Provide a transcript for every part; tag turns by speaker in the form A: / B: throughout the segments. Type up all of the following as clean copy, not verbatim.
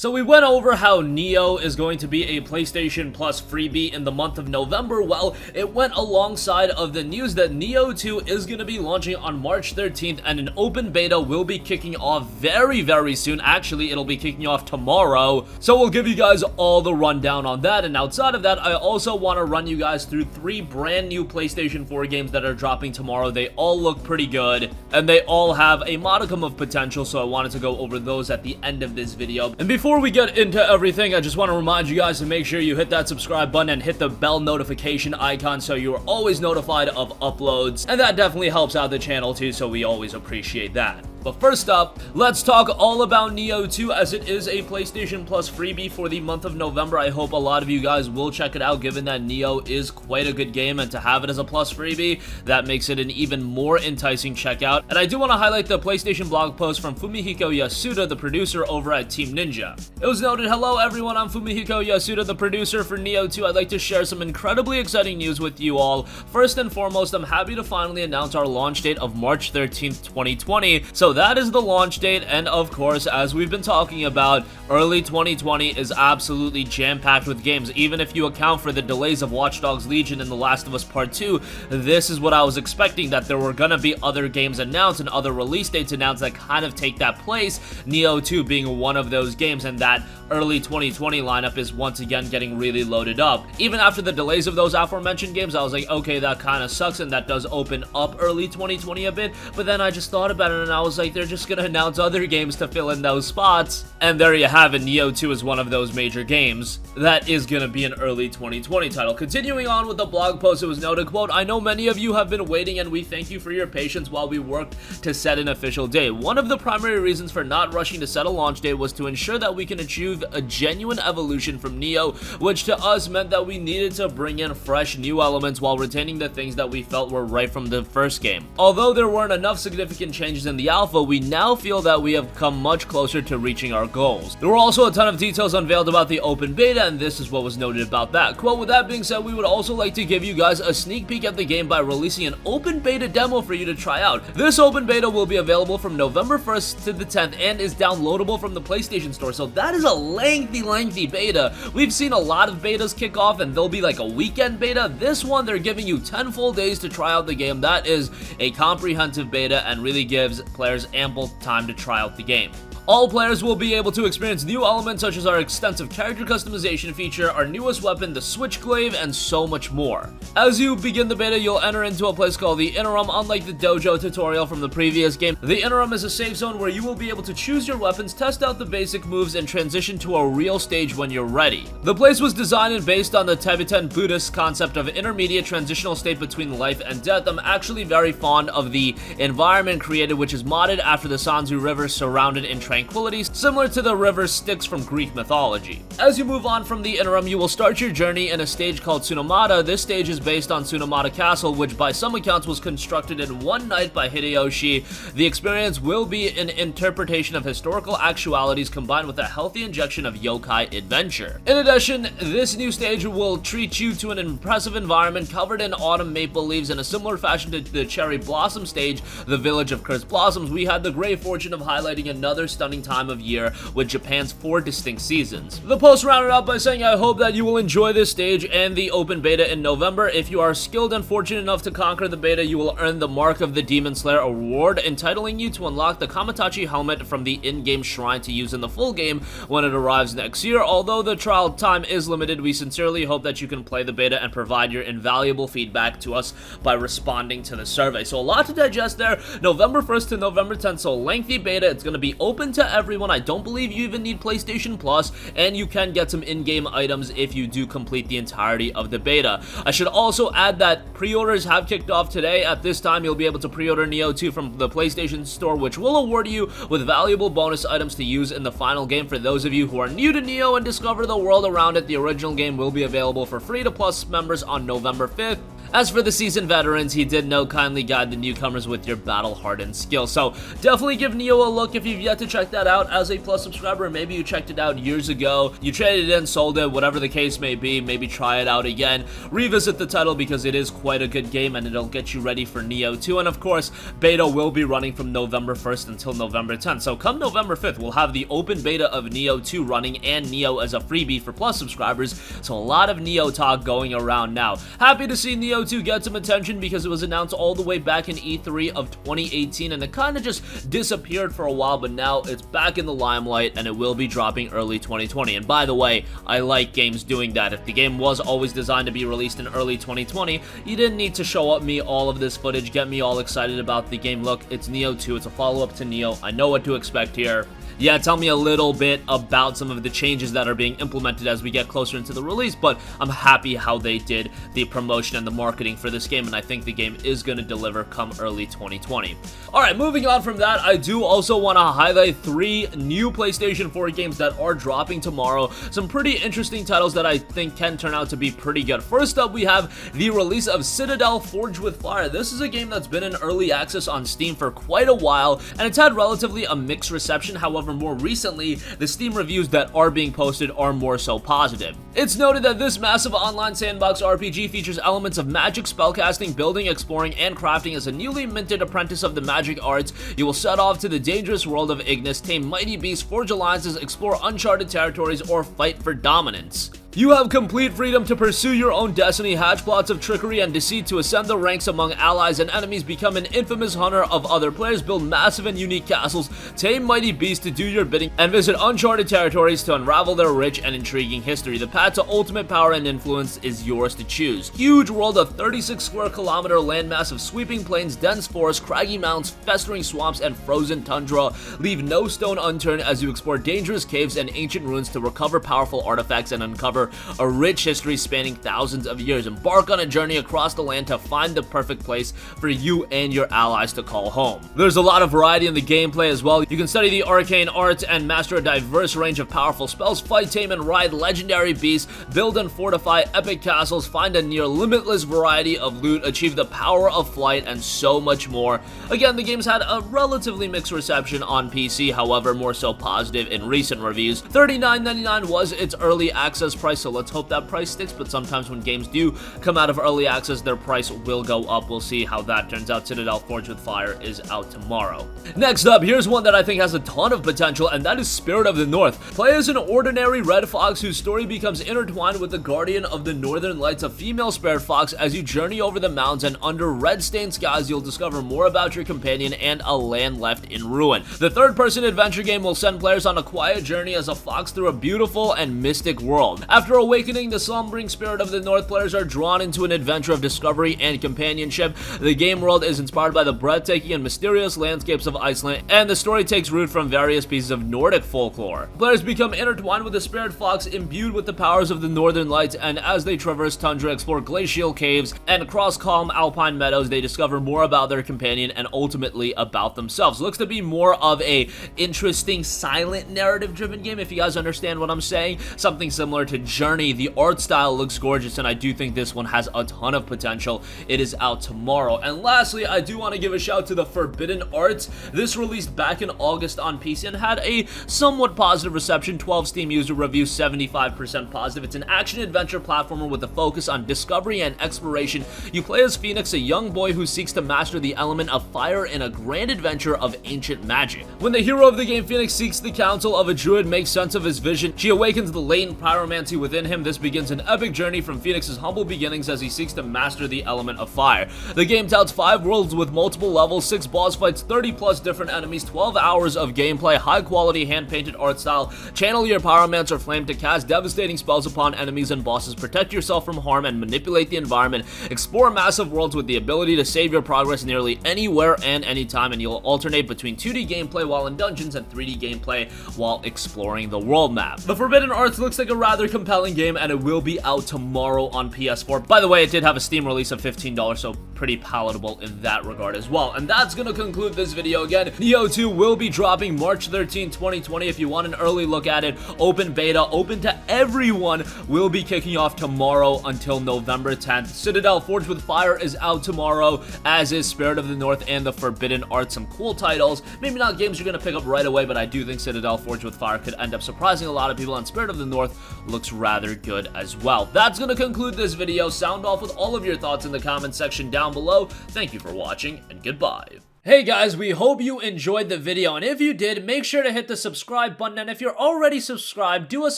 A: So we went over how Nioh is going to be a PlayStation Plus freebie in the month of November. Well, it went alongside of the news that Nioh 2 is going to be launching on March 13th and an open beta will be kicking off very soon. Actually, it'll be kicking off tomorrow. So we'll give you guys all the rundown on that. And outside of that, I also want to run you guys through 3 brand new PlayStation 4 games that are dropping tomorrow. They all look pretty good and they all have a modicum of potential. So I wanted to go over those at the end of this video. And before we get into everything, I just want to remind you guys to make sure you hit that subscribe button and hit the bell notification icon so you are always notified of uploads, and that definitely helps out the channel too, so we always appreciate that. But first up, let's talk all about Nioh 2 as it is a PlayStation Plus freebie for the month of November. I hope a lot of you guys will check it out given that Nioh is quite a good game, and to have it as a Plus freebie, that makes it an even more enticing checkout. And I do want to highlight the PlayStation blog post from Fumihiko Yasuda, the producer over at Team Ninja. It was noted, "Hello everyone, I'm Fumihiko Yasuda, the producer for Nioh 2. I'd like to share some incredibly exciting news with you all. First and foremost, I'm happy to finally announce our launch date of March 13th, 2020. So that is the launch date, and of course, as we've been talking about, early 2020 is absolutely jam-packed with games. Even if you account for the delays of Watch Dogs Legion and The Last of Us Part 2, this is what I was expecting, that there were gonna be other games announced and other release dates announced that kind of take that place, Nioh 2 being one of those games, and that early 2020 lineup is once again getting really loaded up. Even after the delays of those aforementioned games, I was like, okay, that kind of sucks, and that does open up early 2020 a bit, but then I just thought about it and I was like, they're just gonna announce other games to fill in those spots, and there you have it. Nioh 2 is one of those major games that is gonna be an early 2020 title. Continuing on with the blog post, it was noted, quote, "I know many of you have been waiting and we thank you for your patience while we worked to set an official date. One of the primary reasons for not rushing to set a launch date was to ensure that we can achieve a genuine evolution from Nioh, which to us meant that we needed to bring in fresh new elements while retaining the things that we felt were right from the first game. Although there weren't enough significant changes in the alpha, we now feel that we have come much closer to reaching our goals." There were also a ton of details unveiled about the open beta, and this is what was noted about that. Quote, "With that being said, we would also like to give you guys a sneak peek at the game by releasing an open beta demo for you to try out. This open beta will be available from November 1st to the 10th and is downloadable from the PlayStation Store." So that is a lengthy beta. We've seen a lot of betas kick off and they'll be like a weekend beta. This one, they're giving you 10 full days to try out the game. That is a comprehensive beta and really gives players ample time to try out the game. All players will be able to experience new elements such as our extensive character customization feature, our newest weapon, the Switchglaive, and so much more. As you begin the beta, you'll enter into a place called the Interim. Unlike the dojo tutorial from the previous game, the Interim is a safe zone where you will be able to choose your weapons, test out the basic moves, and transition to a real stage when you're ready. The place was designed and based on the Tibetan Buddhist concept of intermediate transitional state between life and death. I'm actually very fond of the environment created, which is modded after the Sanzu River, surrounded in tranquility, similar to the river Styx from Greek mythology. As you move on from the Interim, you will start your journey in a stage called Tsunomata. This stage is based on Tsunomata Castle, which by some accounts was constructed in one night by Hideyoshi. The experience will be an interpretation of historical actualities combined with a healthy injection of yokai adventure. In addition, this new stage will treat you to an impressive environment covered in autumn maple leaves in a similar fashion to the Cherry Blossom stage, the Village of Cursed Blossoms. We had the great fortune of highlighting another stunning time of year with Japan's 4 distinct seasons. The post rounded out by saying, "I hope that you will enjoy this stage and the open beta in November. If you are skilled and fortunate enough to conquer the beta, you will earn the Mark of the Demon Slayer award, entitling you to unlock the Kamatachi helmet from the in-game shrine to use in the full game when it arrives next year. Although the trial time is limited, we sincerely hope that you can play the beta and provide your invaluable feedback to us by responding to the survey." So a lot to digest there. November 1st to November 10th, so lengthy beta. It's going to be open to everyone. I don't believe you even need PlayStation Plus, and you can get some in-game items if you do complete the entirety of the beta. I should also add that pre-orders have kicked off today. At this time, you'll be able to pre-order Nioh 2 from the PlayStation Store, which will award you with valuable bonus items to use in the final game. For those of you who are new to Nioh and discover the world around it, the original game will be available for free to Plus members on November 5th. As for the seasoned veterans, he did note kindly guide the newcomers with your battle-hardened skill. So definitely give Nioh a look if you've yet to check that out as a Plus subscriber. Maybe you checked it out years ago, you traded it in, sold it, whatever the case may be. Maybe try it out again, revisit the title because it is quite a good game and it'll get you ready for Nioh 2. And of course, beta will be running from November 1st until November 10th. So come November 5th, we'll have the open beta of Nioh 2 running and Nioh as a freebie for Plus subscribers. So a lot of Nioh talk going around now. Happy to see Nioh 2 get some attention because it was announced all the way back in E3 of 2018 and it kind of just disappeared for a while, but now it's back in the limelight and it will be dropping early 2020. And by the way, I like games doing that. If the game was always designed to be released in early 2020, you didn't need to show up me all of this footage, get me all excited about the game. Look, it's Nioh 2, it's a follow-up to Nioh, I know what to expect here. Yeah, tell me a little bit about some of the changes that are being implemented as we get closer into the release, but I'm happy how they did the promotion and the marketing for this game, and I think the game is going to deliver come early 2020. Alright, moving on from that, I do also want to highlight 3 new PlayStation 4 games that are dropping tomorrow. Some pretty interesting titles that I think can turn out to be pretty good. First up, we have the release of Citadel Forged with Fire. This is a game that's been in early access on Steam for quite a while, and it's had relatively a mixed reception. However, more recently, the Steam reviews that are being posted are more so positive. It's noted that this massive online sandbox RPG features elements of magic, spellcasting, building, exploring, and crafting. As a newly minted apprentice of the magic arts, you will set off to the dangerous world of Ignis, tame mighty beasts, forge alliances, explore uncharted territories, or fight for dominance. You have complete freedom to pursue your own destiny, hatch plots of trickery and deceit to ascend the ranks among allies and enemies, become an infamous hunter of other players, build massive and unique castles, tame mighty beasts to do your bidding, and visit uncharted territories to unravel their rich and intriguing history. The path to ultimate power and influence is yours to choose. Huge world of 36 square kilometer landmass of sweeping plains, dense forests, craggy mountains, festering swamps, and frozen tundra. Leave no stone unturned as you explore dangerous caves and ancient ruins to recover powerful artifacts and uncover a rich history spanning thousands of years. Embark on a journey across the land to find the perfect place for you and your allies to call home. There's a lot of variety in the gameplay as well. You can study the arcane arts and master a diverse range of powerful spells, fight, tame, and ride legendary beasts, build and fortify epic castles, find a near limitless variety of loot, achieve the power of flight, and so much more. Again, the game's had a relatively mixed reception on PC, however, more so positive in recent reviews. $39.99 was its early access price, so let's hope that price sticks, but sometimes when games do come out of early access, their price will go up. We'll see how that turns out. Citadel Forged with Fire is out tomorrow. Next up, here's one that I think has a ton of potential, and that is Spirit of the North. Play as an ordinary red fox whose story becomes intertwined with the guardian of the northern lights, a female spirit fox. As you journey over the mountains and under red-stained skies, you'll discover more about your companion and a land left in ruin. The third-person adventure game will send players on a quiet journey as a fox through a beautiful and mystic world. After awakening the slumbering spirit of the North, players are drawn into an adventure of discovery and companionship. The game world is inspired by the breathtaking and mysterious landscapes of Iceland, and the story takes root from various pieces of Nordic folklore. Players become intertwined with the spirit fox, imbued with the powers of the Northern Lights, and as they traverse tundra, explore glacial caves, and cross calm alpine meadows, they discover more about their companion and ultimately about themselves. Looks to be more of a interesting silent narrative-driven game, if you guys understand what I'm saying. Something similar to Journey. The art style looks gorgeous, and I do think this one has a ton of potential. It is out tomorrow. And lastly, I do want to give a shout to the Forbidden Arts. This released back in August on PC and had a somewhat positive reception. 12 Steam user reviews, 75% positive. It's an action-adventure platformer with a focus on discovery and exploration. You play as Phoenix, a young boy who seeks to master the element of fire in a grand adventure of ancient magic. When the hero of the game, Phoenix, seeks the counsel of a druid, makes sense of his vision, she awakens the latent pyromancy within him. This begins an epic journey from Phoenix's humble beginnings as he seeks to master the element of fire. The game touts 5 worlds with multiple levels, 6 boss fights, 30 plus different enemies, 12 hours of gameplay, high quality hand-painted art style. Channel your pyromancer flame to cast devastating spells upon enemies and bosses, protect yourself from harm, and manipulate the environment. Explore massive worlds with the ability to save your progress nearly anywhere and anytime, and you'll alternate between 2D gameplay while in dungeons and 3D gameplay while exploring the world map. The Forbidden Arts looks like a rather compelling game, and it will be out tomorrow on PS4. By the way, it did have a Steam release of $15, so pretty palatable in that regard as well. And that's gonna conclude this video. Again, Nioh 2 will be dropping March 13, 2020. If you want an early look at it, open beta, open to everyone, will be kicking off tomorrow until November 10th. Citadel Forged with Fire is out tomorrow, as is Spirit of the North and the Forbidden Art. Some cool titles. Maybe not games you're gonna pick up right away, but I do think Citadel Forged with Fire could end up surprising a lot of people, and Spirit of the North looks rather good as well. That's gonna conclude this video. Sound off with all of your thoughts in the comment section down below. Thank you for watching, and goodbye. Hey guys, we hope you enjoyed the video, and if you did, make sure to hit the subscribe button, and if you're already subscribed, do us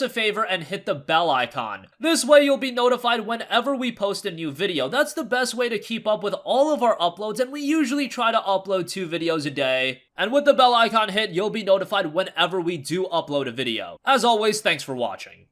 A: a favor and hit the bell icon. This way you'll be notified whenever we post a new video. That's the best way to keep up with all of our uploads, and we usually try to upload 2 videos a day. And with the bell icon hit, you'll be notified whenever we do upload a video. As always, thanks for watching.